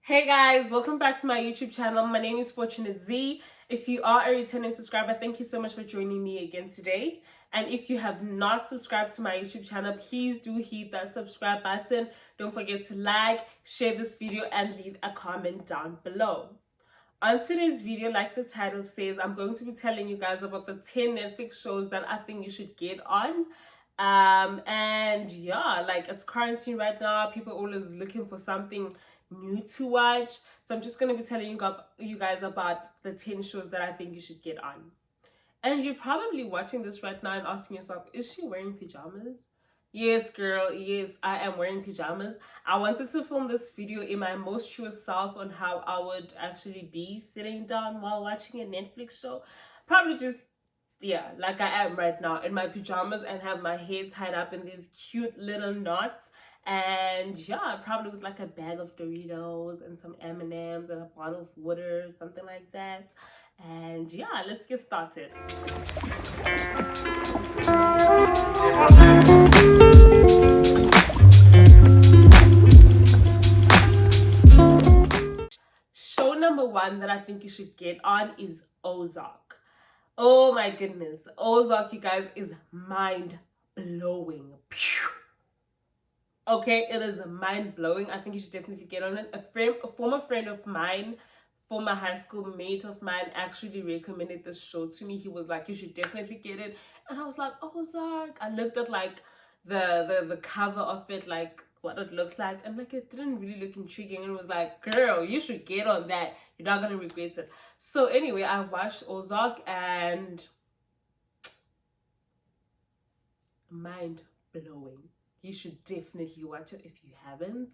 Hey guys, welcome back to my YouTube channel. My name is Fortunate Z. If you are a returning subscriber, thank you so much for joining me again today. And if you have not subscribed to my YouTube channel, please do hit that subscribe button. Don't forget to like, share this video, and leave a comment down below. On today's video, like the title says, I'm going to be telling you guys about the 10 Netflix shows that I think you should get on. And yeah, like it's quarantine right now. People are always looking for something new to watch. So I'm just going to be telling you guys about the 10 shows that I think you should get on. And you're probably watching this right now and asking yourself, is she wearing pajamas? Yes, girl, yes, I am wearing pajamas. I wanted to film this video in my most true self on how I would actually be sitting down while watching a Netflix show. Probably just, yeah, like I am right now in my pajamas and have my hair tied up in these cute little knots. And yeah, probably with like a bag of Doritos and some M&Ms and a bottle of water, something like that. And yeah, let's get started. Show number one that I think you should get on is Ozark. Oh my goodness. Ozark, you guys, is mind blowing. Okay, it is mind blowing. I think you should definitely get on it. A former friend of mine, former high school mate of mine, actually recommended this show to me. He was like, "You should definitely get it," and I was like, "Ozark." I looked at like the cover of it, like what it looks like, and like it didn't really look intriguing. And it was like, "Girl, you should get on that. You're not gonna regret it." So anyway, I watched Ozark and mind blowing. You should definitely watch it if you haven't.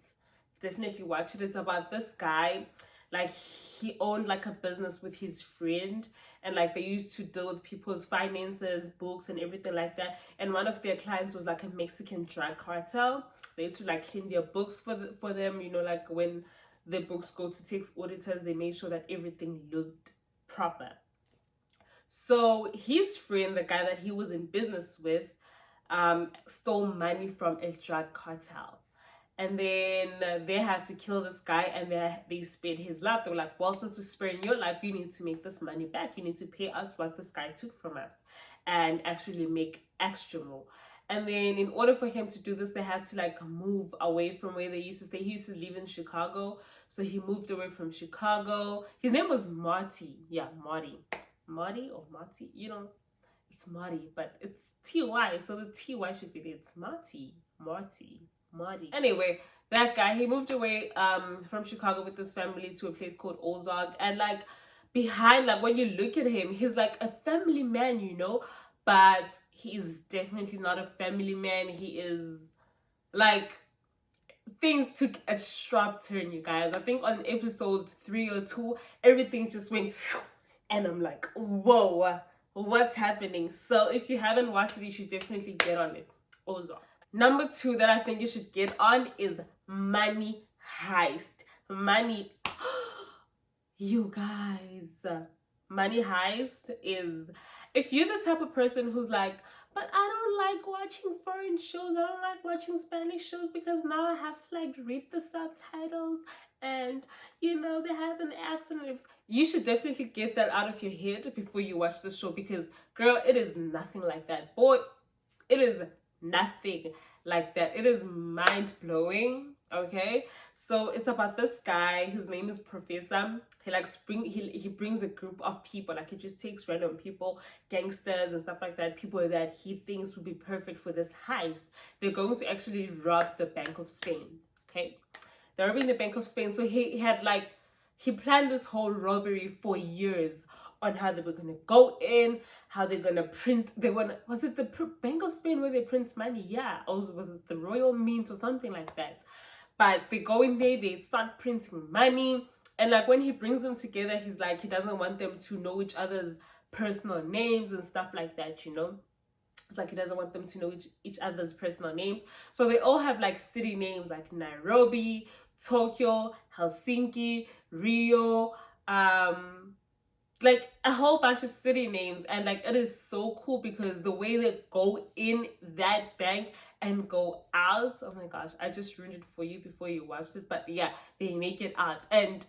Definitely watch it. It's about this guy. Like he owned like a business with his friend, and like they used to deal with people's finances, books, and everything like that. And one of their clients was like a Mexican drug cartel. They used to like clean their books for them. You know, like when the books go to tax auditors, they made sure that everything looked proper. So his friend, the guy that he was in business with, stole money from a drug cartel. And then they had to kill this guy, and they spared his life. They were like, well, since we're sparing your life, you need to make this money back. You need to pay us what this guy took from us and actually make extra more. And then in order for him to do this, they had to like move away from where they used to stay. He used to live in Chicago. So he moved away from Chicago. His name was Marty. Yeah, Marty. Marty or Marty? You know, it's Marty, but it's T-Y, so the T-Y should be there. It's Marty. Marty. Anyway, that guy, he moved away from Chicago with his family to a place called Ozark. And like behind, like when you look at him, he's like a family man, you know, but he's definitely not a family man. He is like, things took a sharp turn, you guys. I think on episode 3 or 2, everything just went and I'm like, whoa, what's happening? So if you haven't watched it, you should definitely get on it. Ozark. Number 2 that I think you should get on is Money Heist. Money, you guys, Money Heist is, if you're the type of person who's like, but I don't like watching foreign shows, I don't like watching Spanish shows because now I have to like read the subtitles and you know they have an accent. You should definitely get that out of your head before you watch the show, because girl, it is nothing like that. Boy, it is nothing like that. It is mind-blowing. Okay, so it's about this guy. His name is Professor. He brings a group of people. Like he just takes random people, gangsters and stuff like that, people that he thinks would be perfect for this heist. They're going to actually rob the Bank of Spain. Okay, they're robbing the Bank of Spain. So he planned this whole robbery for years on how they were gonna go in, how they're gonna print. Was it the Bank of Spain where they print money? Yeah, or was it the Royal Mint or something like that? But they go in there, they start printing money, and like when he brings them together, he's like, he doesn't want them to know each other's personal names and stuff like that, you know. It's like he doesn't want them to know each other's personal names. So they all have like city names like Nairobi, Tokyo, Helsinki, Rio, like a whole bunch of city names, and like it is so cool because the way they go in that bank and go out, oh my gosh, I just ruined it for you before you watched it, but yeah, they make it out. And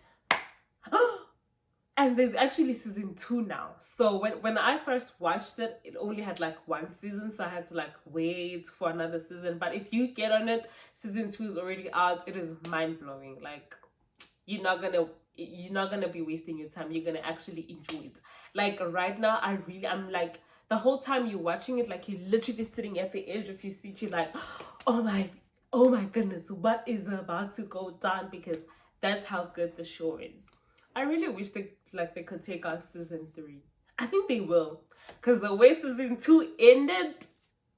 there's actually season 2 now. So when I first watched it, it only had like one season, so I had to like wait for another season. But if you get on it, season 2 is already out. It is mind-blowing. Like you're not gonna be wasting your time. You're gonna actually enjoy it. Like right now, I'm like, the whole time you're watching it, like you're literally sitting at the edge of your seat. You're like, oh my, oh my goodness, what is about to go down? Because that's how good the show is. I really wish they could take out season 3. I think they will, because the way season 2 ended,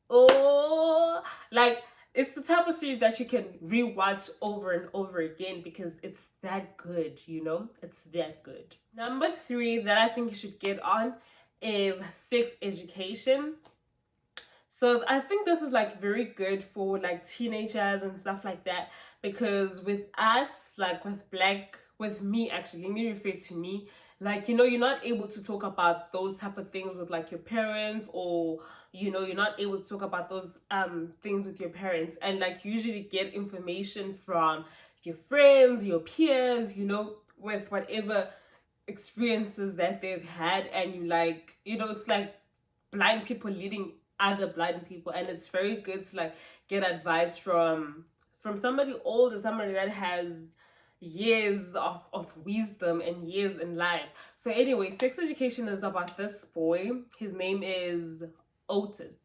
oh, like it's the type of series that you can rewatch over and over again because it's that good, you know? It's that good. Number 3 that I think you should get on is Sex Education. So I think this is like very good for like teenagers and stuff like that, because with us, like with me actually, let me refer to me, like, you know, you're not able to talk about those type of things with like your parents, or you know, you're not able to talk about those things with your parents, and like usually get information from your friends, your peers, you know, with whatever experiences that they've had. And you like, you know, it's like blind people leading other blind people, and it's very good to like get advice from somebody older, somebody that has years of wisdom and years in life. So anyway, Sex Education is about this boy. His name is Otis.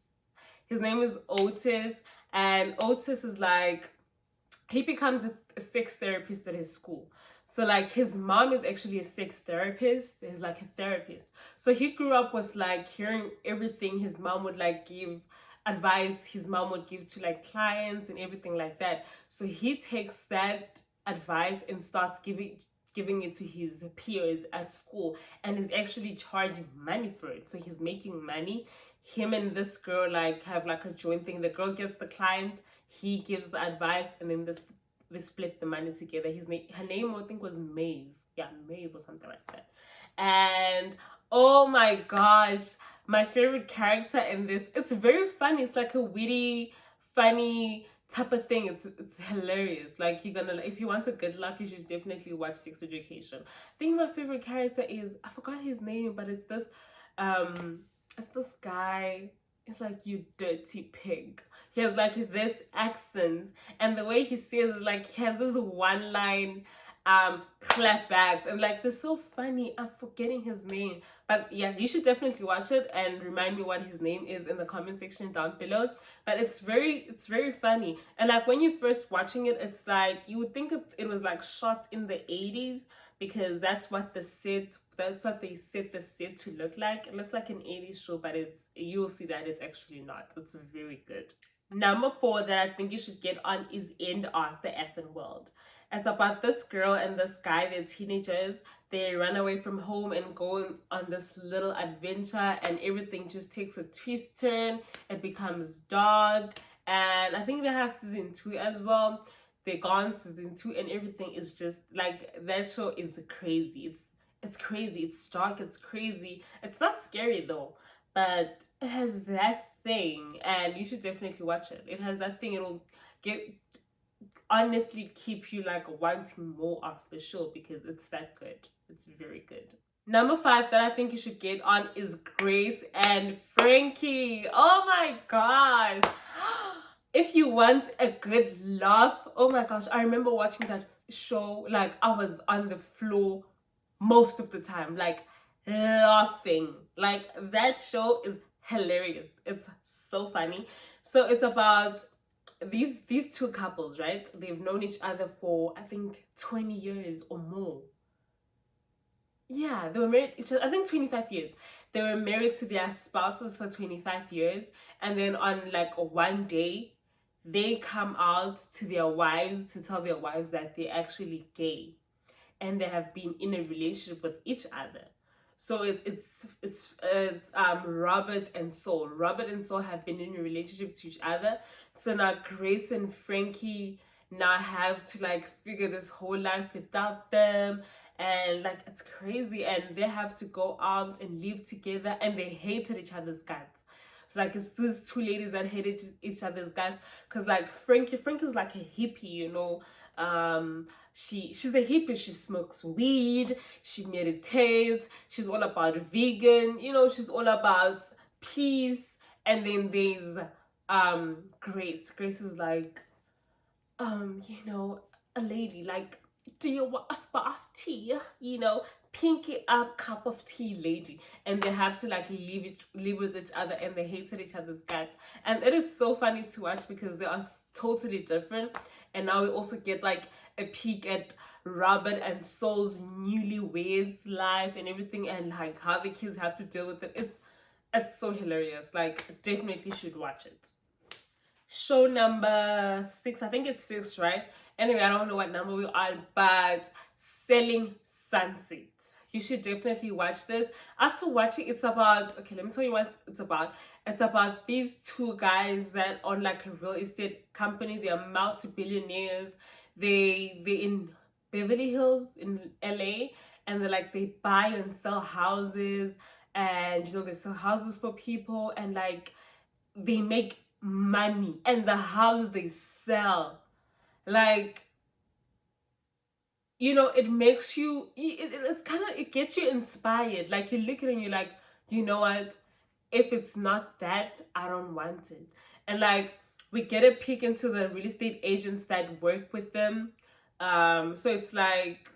His name is Otis, and Otis is like, he becomes a sex therapist at his school. So like his mom is actually a sex therapist. He's like a therapist. So he grew up with like hearing everything his mom would like give advice his mom would give to like clients and everything like that. So he takes that advice and starts giving it to his peers at school, and is actually charging money for it. So he's making money. Him and this girl like have like a joint thing. The girl gets the client, he gives the advice, and then they split the money together. Her name I think was Maeve. Yeah, Maeve or something like that. And oh my gosh, my favorite character in this, it's very funny. It's like a witty, funny type of thing. It's hilarious. Like, you're gonna, if you want a good laugh, you should definitely watch Sex Education. I think my favorite character is, I forgot his name, but it's this guy. It's like, you dirty pig. He has like this accent, and the way he says it, like he has this one line clapbacks, and like they're so funny. I'm forgetting his name, but yeah, you should definitely watch it and remind me what his name is in the comment section down below. But it's very funny, and like when you're first watching it, it's like you would think it was like shot in the 80s, because that's what they set the set to look like. It looks like an 80s show, but you'll see that it's actually not. It's very good. Number 4 that I think you should get on is End of the Effing World. It's about this girl and this guy. They're teenagers. They run away from home and go on this little adventure, and everything just takes a twist turn. It becomes dark, and I think they have season 2 as well. They're gone season 2, and everything is just like, that show is crazy. It's crazy. It's dark. It's crazy. It's not scary though, but it has that thing, and you should definitely watch it. It has that thing. It'll get honestly keep you like wanting more of the show because it's that good. It's very good. Number 5 that I think you should get on is Grace and Frankie. Oh my gosh. If you want a good laugh, oh my gosh, I remember watching that show, like I was on the floor most of the time, like laughing. Like, that show is hilarious. It's so funny. So it's about these two couples, right? They've known each other for I think 20 years or more. Yeah, they were married each other, I think 25 years. They were married to their spouses for 25 years, and then on like one day they come out to their wives to tell their wives that they're actually gay, and they have been in a relationship with each other. So it's Robert and Saul. Robert and Saul have been in a relationship to each other. So now Grace and Frankie now have to like figure this whole life without them, and like it's crazy, and they have to go out and live together, and they hated each other's guts. So like it's these two ladies that hated each other's guts, because like Frank is like a hippie, you know. She's a hippie. She smokes weed, she meditates, she's all about vegan, you know, she's all about peace. And then there's Grace is like, you know, a lady, like, do you want a spot of tea? You know, pinky up cup of tea lady. And they have to like live with each other, and they hated each other's guts. And it is so funny to watch because they are totally different. And now we also get like a peek at Robert and Saul's newlyweds life and everything, and like how the kids have to deal with it. It's so hilarious. Like, definitely should watch it. Show number 6, I think it's 6, right? Anyway, I don't know what number we are, but Selling Sunset. You should definitely watch this. After watching, it's about, okay, let me tell you what it's about. It's about these two guys that own like a real estate company. They are multi-billionaires. They're in Beverly Hills in LA, and they buy and sell houses, and you know, they sell houses for people, and like they make money, and the houses they sell, like, you know, it makes you, it's kind of, it gets you inspired. Like, you look at it and you're like, you know what, if it's not that, I don't want it. And like, we get a peek into the real estate agents that work with them. So it's like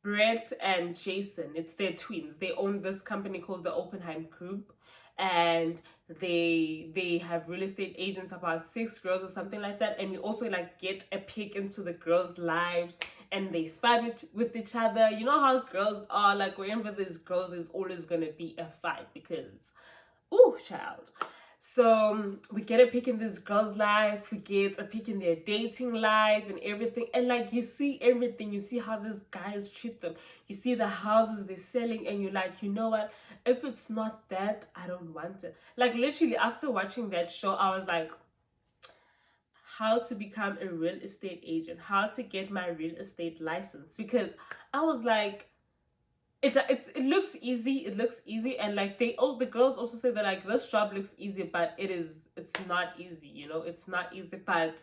Brett and Jason, it's their twins. They own this company called the Oppenheim Group, and they have real estate agents, about 6 girls or something like that. And you also like get a peek into the girls' lives, and they fight with each other. You know how girls are, like, whenever there's girls, there's always gonna be a fight because, ooh, child. So we get a peek in this girl's life, we get a peek in their dating life and everything. And like, you see everything. You see how these guys treat them. You see the houses they're selling, and you're like, you know what? If it's not that, I don't want it. Like, literally, after watching that show, I was like, how to become a real estate agent, how to get my real estate license. Because I was like, it looks easy, and like the girls also say that like this job looks easy, but it's not easy, you know. It's not easy, but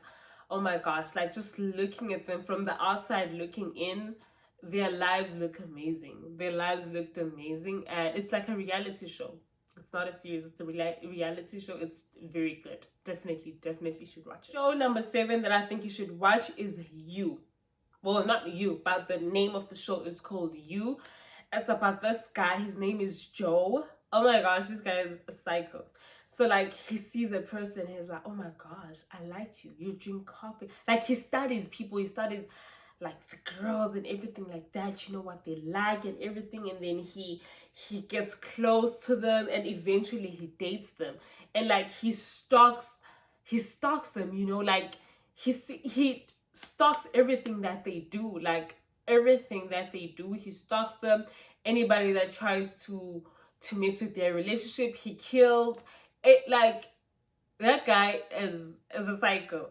oh my gosh, like, just looking at them from the outside looking in, their lives look amazing. Their lives looked amazing, and it's like a reality show. It's not a series, it's a reality show. It's very good. Definitely should watch it. Show number 7 that I think you should watch is You. Well, not You, but the name of the show is called You. It's about this guy. His name is Joe. Oh my gosh, this guy is a psycho. So like, he sees a person, he's like, oh my gosh, I like you. You drink coffee. Like, he studies people. He studies like the girls and everything like that. You know what they like and everything. And then he gets close to them, and eventually he dates them. And like, he stalks them. You know, like he stalks everything that they do. Like, everything that they do, he stalks them. Anybody that tries to mess with their relationship, he kills it. Like, that guy is a psycho.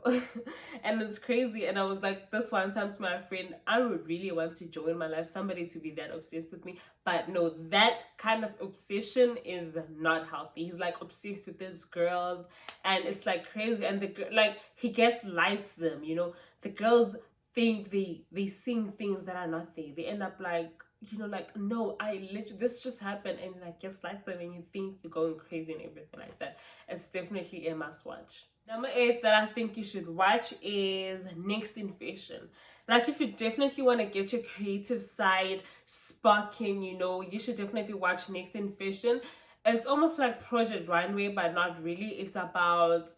And it's crazy. And I was like, this one time to my friend, I would really want to join my life, somebody to be that obsessed with me. But no, that kind of obsession is not healthy. He's like obsessed with these girls, and it's like crazy. And like, he gaslights them, you know. The girls think they sing things that are not there. They end up like, you know, like, no, I literally, this just happened, and like, gaslight them, and you think you're going crazy and everything like that. It's definitely a must watch. Number 8 that I think you should watch is Next in Fashion. Like, if you definitely want to get your creative side sparking, you know, you should definitely watch Next in Fashion. It's almost like Project Runway, but not really. It's about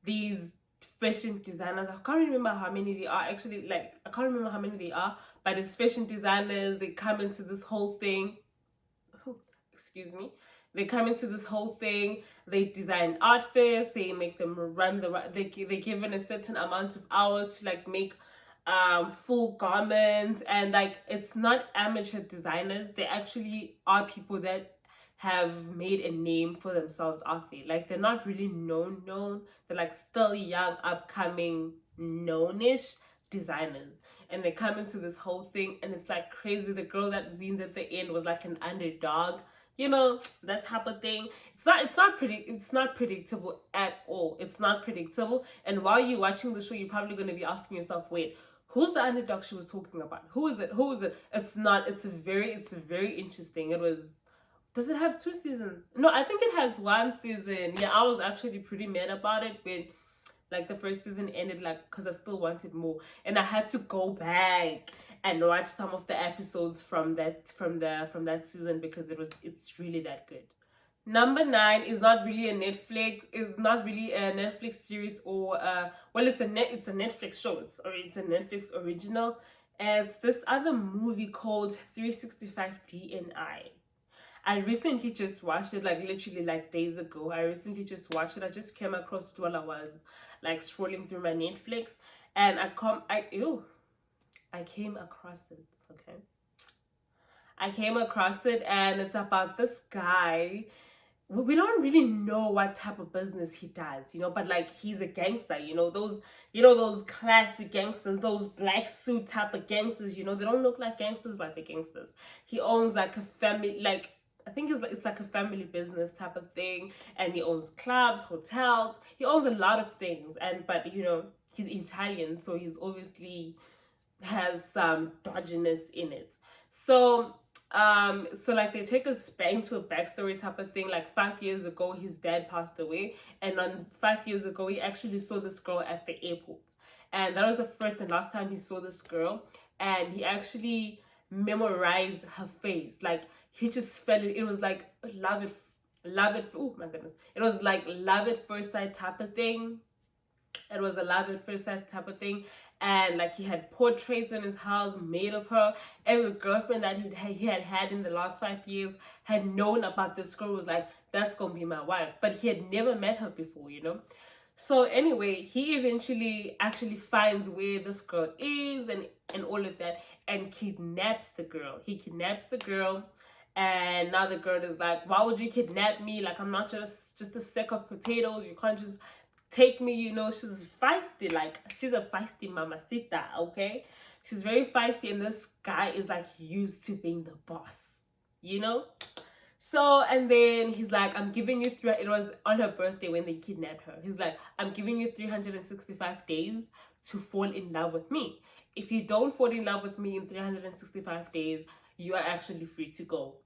these fashion designers. I can't remember how many they are, actually. Like, I can't remember how many they are, but it's fashion designers. They come into this whole thing. Excuse me. They come into this whole thing. They design outfits. They make them run they're given a certain amount of hours to like make full garments. And like, it's not amateur designers. They actually are people that have made a name for themselves out there. Like, they're not really known. They're like still young, upcoming, knownish designers. and they come into this whole thing, and it's like crazy. The girl that wins at the end was like an underdog, you know, that type of thing. It's not predictable at all. It's not predictable. And while you're watching the show, you're probably going to be asking yourself, wait, who's the underdog she was talking about? Who is it? Who is it? It's not. It's very interesting. It was. Does it have 2 seasons? No, I think it has 1 season. Yeah, I was actually pretty mad about it when like the first season ended, like, because I still wanted more, and I had to go back and watch some of the episodes from that season because it's really that good. Number 9 is not really a Netflix. It's not really a Netflix series or well, it's a Netflix show. It's a Netflix original. And it's this other movie called 365 DNI. I recently just watched it, like literally like days ago. I recently just watched it. I just came across it while I was like scrolling through my Netflix, and I came across it. Okay, I came across it, and it's about this guy. We don't really know what type of business he does, but like he's a gangster, those classic gangsters, those black suit type of gangsters, they don't look like gangsters, but they're gangsters. He owns like a family, like I think it's like a family business type of thing, and he owns clubs, hotels, he owns a lot of things, but he's Italian, so he's obviously has some dodginess in it. So like they take us back into a backstory type of thing. Like 5 years ago, his dad passed away, and on 5 years ago, he actually saw this girl at the airport, and that was the first and last time he saw this girl, and he actually memorized her face. Like he just felt it. It was like love it. Oh my goodness! It was like love at first sight type of thing. It was a love at first sight type of thing, and like he had portraits in his house made of her. Every girlfriend that he had had in the last 5 years had known about this girl, was like, that's gonna be my wife, but he had never met her before. So anyway, he eventually actually finds where this girl is and all of that, and kidnaps the girl. He kidnaps the girl, and now the girl is like, why would you kidnap me? Like, I'm not just a sack of potatoes. You can't just take me. She's feisty. Like, she's a feisty mamacita, okay? She's very feisty, and this guy is like used to being the boss. So, and then he's like, I'm giving you it was on her birthday when they kidnapped her. He's like, I'm giving you 365 days to fall in love with me. If you don't fall in love with me in 365 days, you are actually free to go.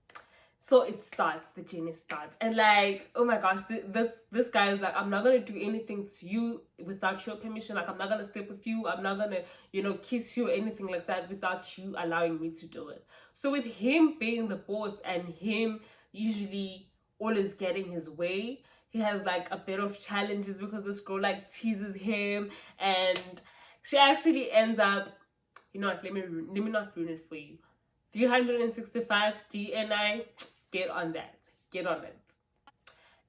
So the journey starts, and like, oh my gosh, this guy is like, I'm not gonna do anything to you without your permission. Like, I'm not gonna sleep with you, I'm not gonna kiss you or anything like that without you allowing me to do it. So with him being the boss and him usually always getting his way, he has like a bit of challenges because this girl like teases him, and she actually ends up, let me not ruin it for you. 365 DNI, get on it.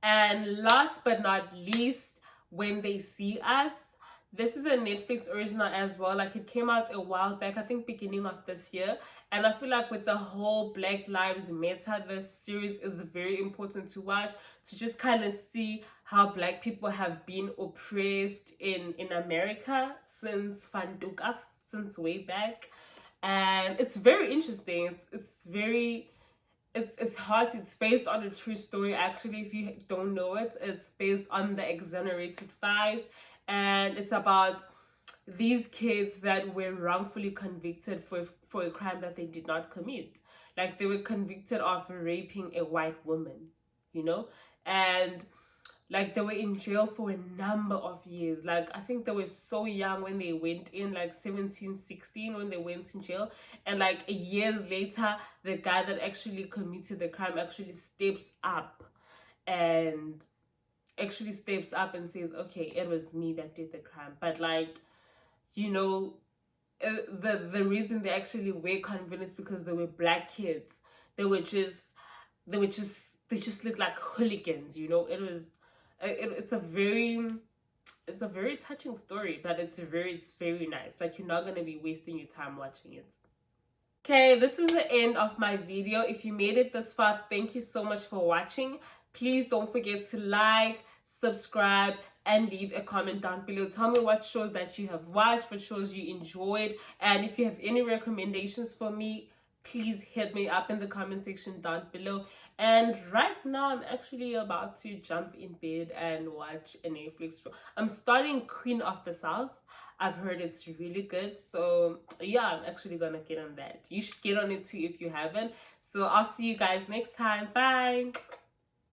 And last but not least, When They See Us. This is a Netflix original as well. Like, it came out a while back, I think beginning of this year, and I feel like with the whole Black Lives Matter, this series is very important to watch, to just kind of see how Black people have been oppressed in America since way back. And it's very interesting. It's hot. It's based on a true story, actually. If you don't know it, it's based on the Exonerated Five, and it's about these kids that were wrongfully convicted for a crime that they did not commit. Like, they were convicted of raping a white woman, and like they were in jail for a number of years. Like, I think they were so young when they went in, like 17, 16 when they went in jail, and like years later, the guy that actually committed the crime actually steps up and says, okay, it was me that did the crime. But like, the reason they actually were convinced because they were Black kids. They just looked like hooligans. It's a very touching story, but it's very nice. Like, you're not gonna be wasting your time watching it. Okay, this is the end of my video. If you made it this far, thank you so much for watching. Please don't forget to like, subscribe, and leave a comment down below. Tell me what shows that you have watched, what shows you enjoyed, and if you have any recommendations for me, please hit me up in the comment section down below. And right now I'm actually about to jump in bed and watch a Netflix show. I'm starting Queen of the South. I've heard it's really good, so yeah, I'm actually gonna get on that. You should get on it too if you haven't. So I'll see you guys next time. Bye.